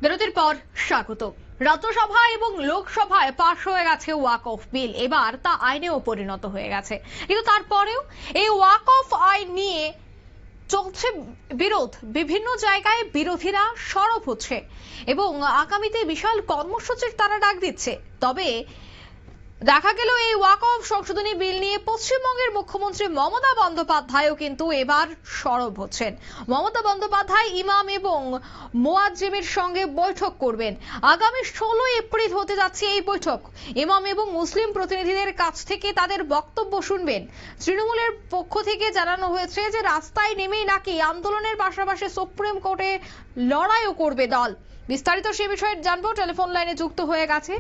বিরতির পর স্বাগত। রাজ্যসভা এবং লোকসভায় পাশ হয়ে গেছে ওয়াক অফ বিল, এবার তা আইনেও পরিণত হয়ে গেছে। কিন্তু তারপরেও এই ওয়াক অফ আইন নিয়ে চলছে বিরোধ, বিভিন্ন জায়গায় বিরোধীরা সরব হচ্ছে এবং আগামীতে বিশাল কর্মসূচির তারা ডাক দিচ্ছে। তবে দেখা গেল এই ওয়াক অফ সংশোধনী বিল নিয়ে পশ্চিমবঙ্গের মুখ্যমন্ত্রী মমতা বন্দ্যোপাধ্যায়ও কিন্তু এবার সরব হচ্ছেন। মমতা বন্দ্যোপাধ্যায় ইমাম এবং মুয়াজ্জিমের সঙ্গে বৈঠক করবেন। আগামী 16 এপ্রিল হতে যাচ্ছে এই বৈঠক। ইমাম এবং মুসলিম প্রতিনিধিদের কাছ থেকে তাদের বক্তব্য শুনবেন। তৃণমূলের পক্ষ থেকে জানানো হয়েছে যে রাস্তায় নেমেই নাকি আন্দোলনের পাশাপাশি সুপ্রিম কোর্টে লড়াইও করবে দল। বিস্তারিত সে বিষয়ে জানবো। টেলিফোন লাইনে যুক্ত হয়ে গেছে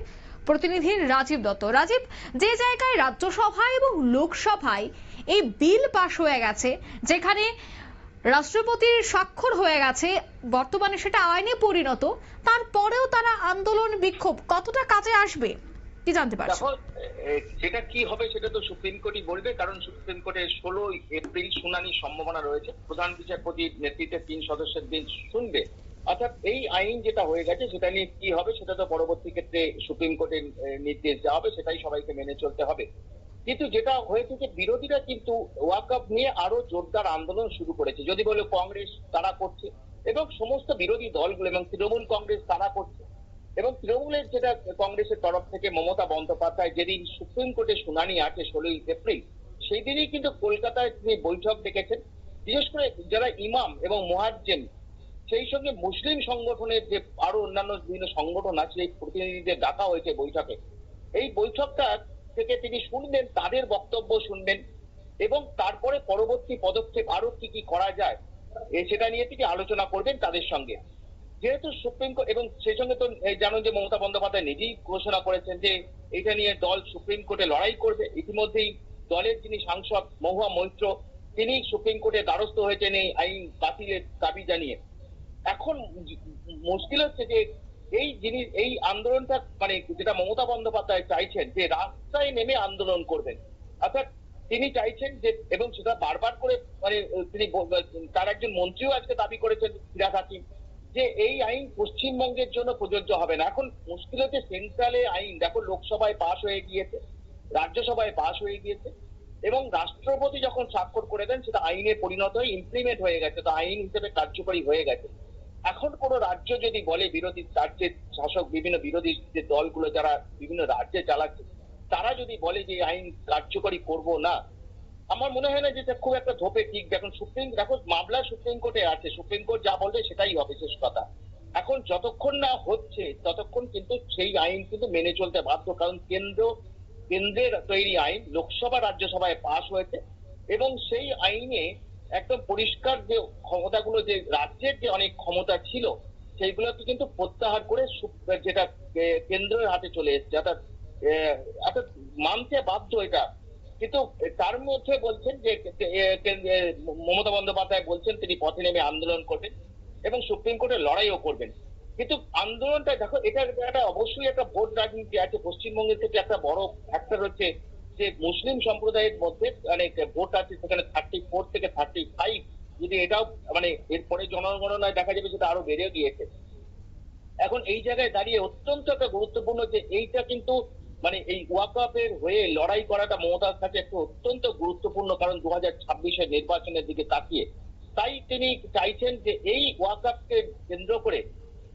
প্রতিনিধি রাজীব দত্ত। রাজীব, যে জায়গায় রাজ্যসভায় এবং লোকসভায় এই বিল পাশ হয়ে গেছে, যেখানে রাষ্ট্রপতির স্বাক্ষর হয়ে গেছে, বর্তমানে সেটা আইনে পরিণত, তারপরেও তারা আন্দোলন বিক্ষোভ কতটা কাজে আসবে কি জানতে পারছো? সেটা কি হবে সেটা তো সুপ্রিম কোর্টই বলবে, কারণ সুপ্রিম কোর্টে 16 এপ্রিল শুনানির সম্ভাবনা রয়েছে। প্রধান বিচারপতির নেতৃত্বে 3 সদস্যের বেঞ্চ শুনবে। অর্থাৎ এই আইন যেটা হয়ে গেছে সেটা নিয়ে কি হবে সেটা তো পরবর্তী ক্ষেত্রে সুপ্রিম কোর্টের নির্দেশ দেওয়া হবে, সেটাই সবাইকে মেনে চলতে হবে। কিন্তু যেটা হয়েছে যে বিরোধীরা কিন্তু ওয়াকআপ নিয়ে আরো জোরদার আন্দোলন শুরু করেছে। যদি বলে কংগ্রেস তারা করছে এবং সমস্ত বিরোধী দলগুলো এবং তৃণমূল কংগ্রেস তারা করছে, এবং তৃণমূলের যেটা কংগ্রেসের তরফ থেকে মমতা বন্দ্যোপাধ্যায় যেদিন সুপ্রিম কোর্টে শুনানি আছে 16 এপ্রিল, সেই দিনই কিন্তু কলকাতায় তিনি বৈঠক ডেকেছেন। বিশেষ করে যারা ইমাম এবং মুয়াজ্জিম, সেই সঙ্গে মুসলিম সংগঠনের যে আরো অন্যান্য বিভিন্ন সংগঠন আছে, এই প্রতিনিধিদের ডাকা হয়েছে বৈঠকে। এই বৈঠকটা থেকে তিনি শুনবেন, তাদের বক্তব্য শুনবেন এবং তারপরে পরবর্তী পদক্ষেপ আরো কি কি করা যায় সেটা নিয়ে তিনি আলোচনা করবেন তাদের সঙ্গে। যেহেতু সুপ্রিম কোর্ট, এবং সেই সঙ্গে তো জানো যে মমতা বন্দ্যোপাধ্যায় নিজেই ঘোষণা করেছেন যে এটা নিয়ে দল সুপ্রিম কোর্টে লড়াই করবে। ইতিমধ্যেই দলের যিনি সাংসদ মহুয়া মৈত্র, তিনি সুপ্রিম কোর্টে দ্বারস্থ হয়েছেন এই আইন বাতিলের দাবি জানিয়ে। এখন মুশকিল হচ্ছে যে এই জিনিস, এই আন্দোলনটা মানে যেটা মমতা বন্দ্যোপাধ্যায় চাইছেন যে রাস্তায় নেমে আন্দোলন করবেন, অর্থাৎ তিনি চাইছেন যে, এবং সেটা বারবার করে মানে তিনি তার একজন মন্ত্রীও আজকে দাবি করেছেন ফিরহাদ হাকিম, যে এই আইন পশ্চিমবঙ্গের জন্য প্রযোজ্য হবে না। এখন মুশকিল হচ্ছে সেন্ট্রালে আইন দেখো লোকসভায় পাশ হয়ে গিয়েছে, রাজ্যসভায় পাশ হয়ে গিয়েছে এবং রাষ্ট্রপতি যখন স্বাক্ষর করে দেন সেটা আইনে পরিণত হয়ে ইমপ্লিমেন্ট হয়ে গেছে, তো আইন হিসেবে কার্যকরী হয়ে গেছে। এখন কোনো রাজ্য যদি বলে, বিরোধী রাজ্যের শাসক বিভিন্ন বিরোধী যে দলগুলো যারা বিভিন্ন রাজ্যে চালাচ্ছে, তারা যদি বলে যে আইন কার্যকরী করব না, আমার মনে হয় না যে এটা খুব একটা ধোপে ঠিক। দেখুন দেখো মামলা সুপ্রিম কোর্টে আছে, সুপ্রিম কোর্ট যা বলবে সেটাই হবে শেষ কথা। এখন যতক্ষণ না হচ্ছে ততক্ষণ কিন্তু সেই আইন কিন্তু মেনে চলতে বাধ্য, কারণ কেন্দ্রের তৈরি আইন লোকসভা রাজ্যসভায় পাশ হয়েছে এবং সেই আইনে একদম পরিষ্কার যে ক্ষমতাগুলো, যে রাজ্যের যে অনেক ক্ষমতা ছিল সেইগুলোকে কিন্তু প্রত্যাহার করে যেটা কেন্দ্রের হাতে চলে এসছে, অর্থাৎ মানতে বাধ্য এটা। কিন্তু তার মধ্যে বলছেন যে মমতা বন্দ্যোপাধ্যায় বলছেন তিনি পথে নেমে আন্দোলন করবেন এবং সুপ্রিম কোর্টে লড়াইও করবেন। কিন্তু আন্দোলনটা দেখো, এটা একটা অবশ্যই একটা ভোট রাজনীতি আছে। পশ্চিমবঙ্গের থেকে একটা বড় ফ্যাক্টর হচ্ছে যে মুসলিম সম্প্রদায়ের মধ্যে অনেক ভোট আছে, সেখানে 34 থেকে 35, যদি এটাও মানে এরপরে জনগণনায় দেখা যাবে সেটা আরো বেড়ে গিয়েছে। এখন এই জায়গায় দাঁড়িয়ে অত্যন্ত একটা গুরুত্বপূর্ণ যে এইটা কিন্তু মানে এই ওয়াকআপের হয়ে লড়াই করাটা মমতার কাছে একটু অত্যন্ত গুরুত্বপূর্ণ, কারণ 2026-এর নির্বাচনের দিকে তাকিয়ে। তাই তিনি চাইছেন যে এই ওয়াকআপকে কেন্দ্র করে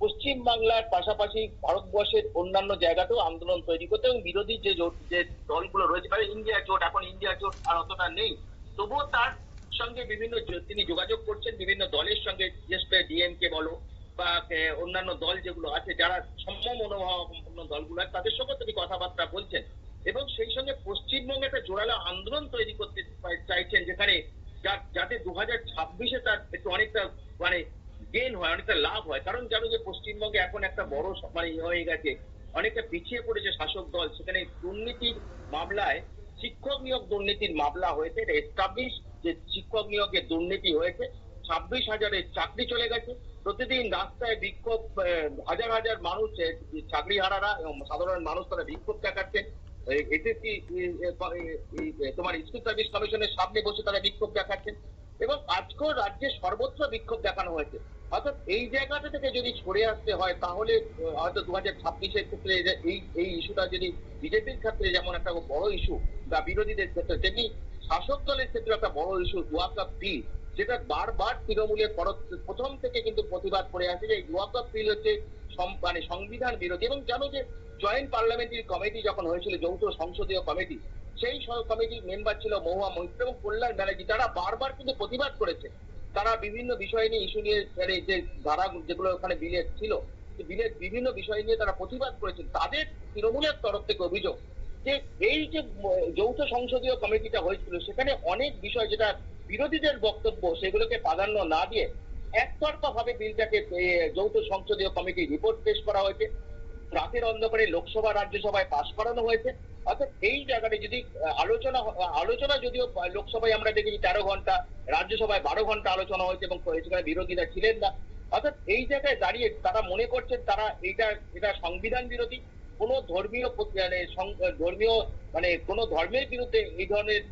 পশ্চিম বাংলার পাশাপাশি ভারতবর্ষের অন্যান্য জায়গাতেও আন্দোলন তৈরি করতে, এবং বিরোধী যে জোট, যে দলগুলো রয়েছে, মানে ইন্ডিয়া জোট, এখন ইন্ডিয়া জোট আর অতটা নেই, তবুও তার সঙ্গে বিভিন্ন তিনি যোগাযোগ করছেন বিভিন্ন দলের সঙ্গে, বিশেষ করে ডিএমকে বলো বা অন্যান্য দল যেগুলো আছে, যারা সম মনোভাবাপন্ন দলগুলো আছে, তাদের সঙ্গে তিনি কথাবার্তা বলছেন এবং সেই সঙ্গে পশ্চিমবঙ্গে একটা জোরালো আন্দোলন তৈরি করতে চাইছেন, যেখানে যাতে 2026-এ তার একটু অনেকটা মানে গেন হয়, অনেকটা লাভ হয়। কারণ জানো যে পশ্চিমবঙ্গে এখন একটা বড় মানে হয়ে গেছে, অনেকটা পিছিয়ে পড়েছে শাসক দল। সেখানে দুর্নীতির মামলায়, শিক্ষক নিয়োগ দুর্নীতির মামলা হয়েছে, এটা এস্টাবলিশ যে শিক্ষক নিয়োগের দুর্নীতি হয়েছে। 26,000-এর চাকরি চলে গেছে। প্রতিদিন রাস্তায় বিক্ষোভ, হাজার হাজার মানুষ, চাকরিহারারা এবং সাধারণ মানুষ তারা বিক্ষোভ দেখাচ্ছেন। এসএসসি তোমার স্কুল সার্ভিস কমিশনের সামনে বসে তারা বিক্ষোভ দেখাচ্ছেন এবং আজকেও রাজ্যে সর্বত্র বিক্ষোভ দেখানো হয়েছে। অর্থাৎ এই জায়গাটা থেকে যদি সরে আসতে হয় তাহলে হয়তো 2026-এর ক্ষেত্রে এই ইস্যুটা যদি বিজেপির ক্ষেত্রে যেমন একটা বড় ইস্যু বা বিরোধীদের ক্ষেত্রে, তেমনি শাসক দলের ক্ষেত্রে একটা বড় ইস্যু ওয়াকআপ বিল, যেটা বারবার তৃণমূলের প্রথম থেকে কিন্তু প্রতিবাদ করে আসে যে ওয়াকআপ বিল হচ্ছে মানে সংবিধান বিরোধী। এবং জানো যে জয়েন্ট পার্লামেন্টারি কমিটি যখন হয়েছিল, যৌথ সংসদীয় কমিটি, সেই কমিটির মেম্বার ছিল মহুয়া মৈত্র এবং কল্যাণ ব্যানার্জি, তারা বারবার কিন্তু প্রতিবাদ করেছে। তারা বিভিন্ন বিষয় নিয়ে ইস্যু নিয়ে, মানে যে ধারা যেগুলো ওখানে বিলের ছিল, বিলের বিভিন্ন বিষয় নিয়ে তারা প্রতিবাদ করেছেন। তাদের তৃণমূলের তরফ থেকে অভিযোগ যে এই যে যৌথ সংসদীয় কমিটিটা হয়েছিল, সেখানে অনেক বিষয় যেটা বিরোধীদের বক্তব্য, সেগুলোকে প্রাধান্য না দিয়ে একতরফা ভাবে বিলটাকে যৌথ সংসদীয় কমিটির রিপোর্ট পেশ করা হয়েছে, রাতের অন্ধকারে লোকসভা রাজ্যসভায় পাশ করানো হয়েছে। অর্থাৎ এই জায়গাটা যদি আলোচনা যদিও লোকসভায় আমরা দেখেছি 13 ঘন্টা, রাজ্যসভায় 12 ঘন্টা আলোচনা হয়েছে এবং সেখানে বিরোধীরা ছিলেন না। অর্থাৎ এই জায়গায় দাঁড়িয়ে তারা মনে করছেন তারা এটা সংবিধান বিরোধী, কোনো ধর্মীয় মানে কোনো ধর্মের বিরুদ্ধে এই ধরনের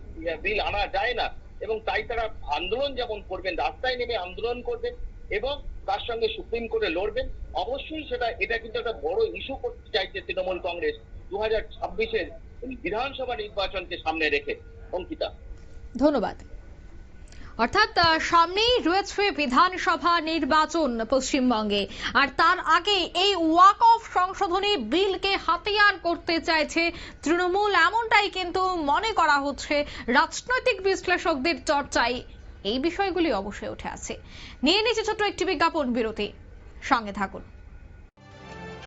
বিল আনা যায় না, এবং তাই তারা আন্দোলন যেমন করবেন, রাস্তায় নেমে আন্দোলন করবেন এবং তার সঙ্গে সুপ্রিম কোর্টে লড়বেন। অবশ্যই এটা কিন্তু একটা বড় ইস্যু করতে চাইছে তৃণমূল কংগ্রেস 2026-এর বিধানসভা নির্বাচনকে সামনে রেখে। অঙ্কিতা, ধন্যবাদ। অর্থাৎ সামনেই রয়েছে বিধানসভা নির্বাচন পশ্চিমবঙ্গে, আর তার আগে এই ওয়াক অফ সংশোধনী বিলকে হাতিয়ার করতে চাইছে তৃণমূল, এমনটাই কিন্তু মনে করা হচ্ছে রাজনৈতিক বিশ্লেষকদের চর্চায়। এই বিষয়গুলি অবশ্যই উঠে আসছে। নিয়ে নিচ্ছে ছোট্ট একটি বিজ্ঞাপন বিরতি, সঙ্গে থাকুন।